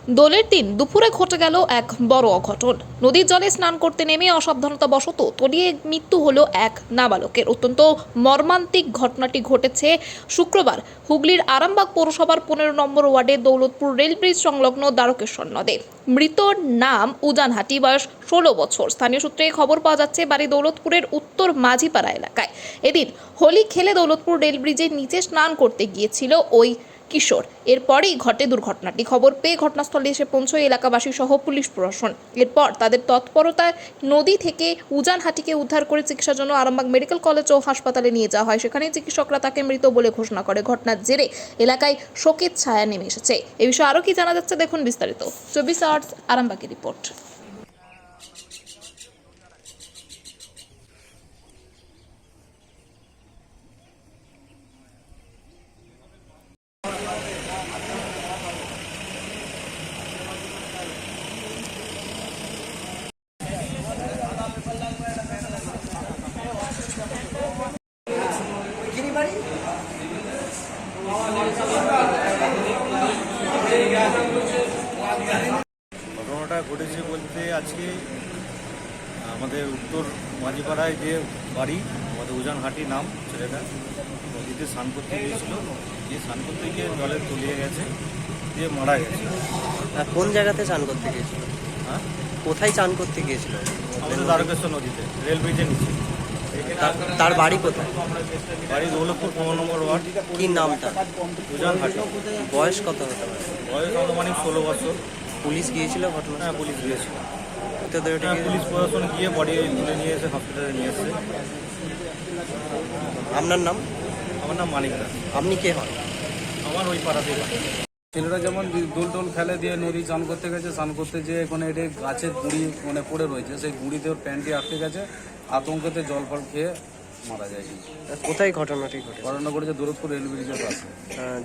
দোলের দিন দুপুরে ঘটে গেল এক বড় অঘটন। নদীর জলে স্নান করতে নেমে অসাবধানতাবশত তলিয়ে মৃত্যু হলো এক নাবালকের। অত্যন্ত মর্মান্তিক ঘটনাটি ঘটেছে শুক্রবার হুগলির আরামবাগ পৌরসভার 15 নম্বর ওয়ার্ডের দৌলতপুর রেল ব্রিজ সংলগ্ন দ্বারকেশ্বর নদে। মৃতর নাম উজানহাটি, বয়স 16 বছর। স্থানীয় সূত্রে খবর পাওয়া যাচ্ছে বাড়ি দৌলতপুরের উত্তর মাঝিপাড়া এলাকায়। এদিন হোলি খেলে দৌলতপুর রেল ব্রিজের নিচে স্নান করতে গিয়েছিল ওই কিশোর। এরপরেই ঘটে দুর্ঘটনাটি। খবর পেয়ে ঘটনাস্থলে এসে পৌঁছয় এলাকাবাসী সহ পুলিশ প্রশাসন। এরপর তাদের তৎপরতায় নদী থেকে উজানহাটিকে উদ্ধার করে চিকিৎসার জন্য আরামবাগ মেডিকেল কলেজ ও হাসপাতালে নিয়ে যাওয়া হয়। সেখানে চিকিৎসকরা তাকে মৃত বলে ঘোষণা করে। ঘটনার জেরে এলাকায় শোকের ছায়া নেমে এসেছে। এ বিষয়ে আরও কি জানা যাচ্ছে দেখুন বিস্তারিত 24 আওয়ার্স আরামবাগের রিপোর্ট। ঘটনাটা ঘটেছে বলতে আজকে আমাদের উত্তর মাঝিপাড়ায় যে বাড়ি, আমাদের উজানহাটি নাম ছেলেটা, নদীতে স্নান করতে গিয়েছিল। যে স্নান করতে গিয়ে জলে তলিয়ে গেছে, দিয়ে মারা গেছে। কোন জায়গাতে চান করতে গিয়েছিল? হ্যাঁ, কোথায় চান করতে গিয়েছিল? আমাদের দ্বারকেশ্বর নদীতে, রেল ব্রিজের নিচে। তার বাড়ি কোথায়? বাড়ি দৌলতপুর 15 নম্বর ওয়ার্ড। কি নামটা? উজানহাটি। বয়স কত হতে পারে? বয়স আনুমানিক 16 বছর। পুলিশ গিয়েছিল ঘটনা? হ্যাঁ, পুলিশ গিয়েছিল। হ্যাঁ, পুলিশ প্রশাসন গিয়ে বডি তুলে নিয়ে এসে হসপিটালে নিয়ে এসেছে। আপনার নাম? আমার নাম মানিক দাস। আপনি কে হন? আমার ওই পাড়াতেই বাড়ি। ছেলেরা যেমন দোল টোল ফেলে দিয়ে নদী স্নান করতে গেছে, স্নান করতে যেয়ে এখানে এটা গাছের গুঁড়ি পড়ে রয়েছে, সেই গুঁড়িতে ওর প্যান্টটি আটকে গেছে। আতঙ্কেতে জল ফল খেয়ে মারা যায়। কোথায় ঘটনাটি ঘটে? ঘটনা করেছে দৌলতপুর রেল ব্রিজের পাশে।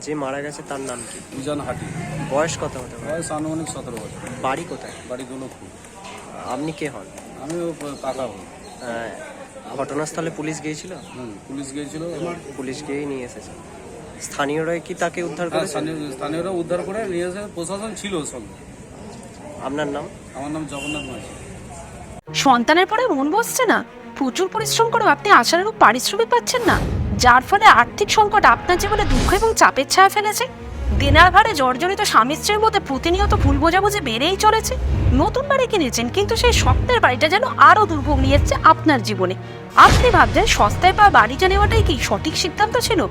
যে মারা গেছে তার নাম কি? উজানহাটি। বয়স কত হতে পারে? বয়স আনুমানিক 17 বছর। বাড়ি কোথায়? বাড়ি দৌলতপুর। আপনি কে হন? আমি কাকা হই। ঘটনাস্থলে পুলিশ গিয়েছিল? পুলিশ গিয়েছিল। পুলিশ গিয়েই নিয়ে এসেছে। স্থানীয়রাই কি তাকে উদ্ধার করেছে? স্থানীয়রা উদ্ধার করে নিয়ে এসে, প্রশাসন ছিল সঙ্গে। আপনার নাম? আমার নাম জগন্নাথ মাঝি। সন্তানের পরে মন বসছে না, প্রচুর পরিশ্রম করেও আপনি আশানুরূপ পারিশ্রমিক পাচ্ছেন না, যার ফলে আর্থিক সংকট আপনার জীবনে দুঃখ এবং চাপের ছায়া ফেলেছে। দিনার ভারে জর্জরিত স্বামী স্ত্রীর মধ্যে প্রতিনিয়ত ভুল বোঝাবুঝি বেড়েই চলেছে। নতুন বাড়ি কিনেছেন, কিন্তু সেই স্বপ্নের বাড়িটা যেন আরও দুর্ভোগ নিয়ে এসেছে আপনার জীবনে। আপনি ভাবছেন সস্তায় পাওয়া বাড়িটা নেওয়াটাই কি সঠিক সিদ্ধান্ত ছিল?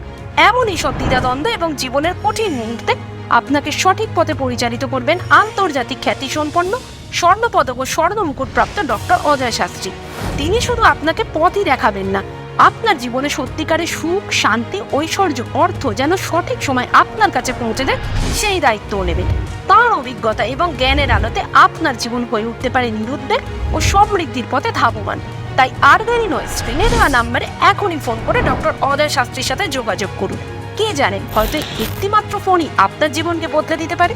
এমনই সব দ্বিধাদ্বন্দ্ব এবং জীবনের কঠিন মুহূর্তে আপনাকে সঠিক পথে পরিচালিত করবেন আন্তর্জাতিক খ্যাতিসম্পন্ন স্বর্ণপদক ও স্বর্ণ মুকুটপ্রাপ্ত ডক্টর অজয় শাস্ত্রী। তিনি শুধু আপনাকে পথই দেখাবেন না, আপনার জীবনে সত্যিকারের সুখ, শান্তি, ঐশ্বর্য, অর্থ যেন সঠিক সময় আপনার কাছে পৌঁছে দেয়, সেই দায়িত্বও নেবেন। তাঁর অভিজ্ঞতা এবং জ্ঞানের আলোতে আপনার জীবন হয়ে উঠতে পারে নিরুদ্বেগ ও সমৃদ্ধির পথে ধাবমান। তাই আর দেরি নয়, স্ক্রিনে দেওয়া নাম্বারে এখনই ফোন করে ডক্টর অজয় শাস্ত্রীর সাথে যোগাযোগ করুন। কে জানেন, হয়তো একটিমাত্র ফোনই আপনার জীবনকে বদলে দিতে পারে।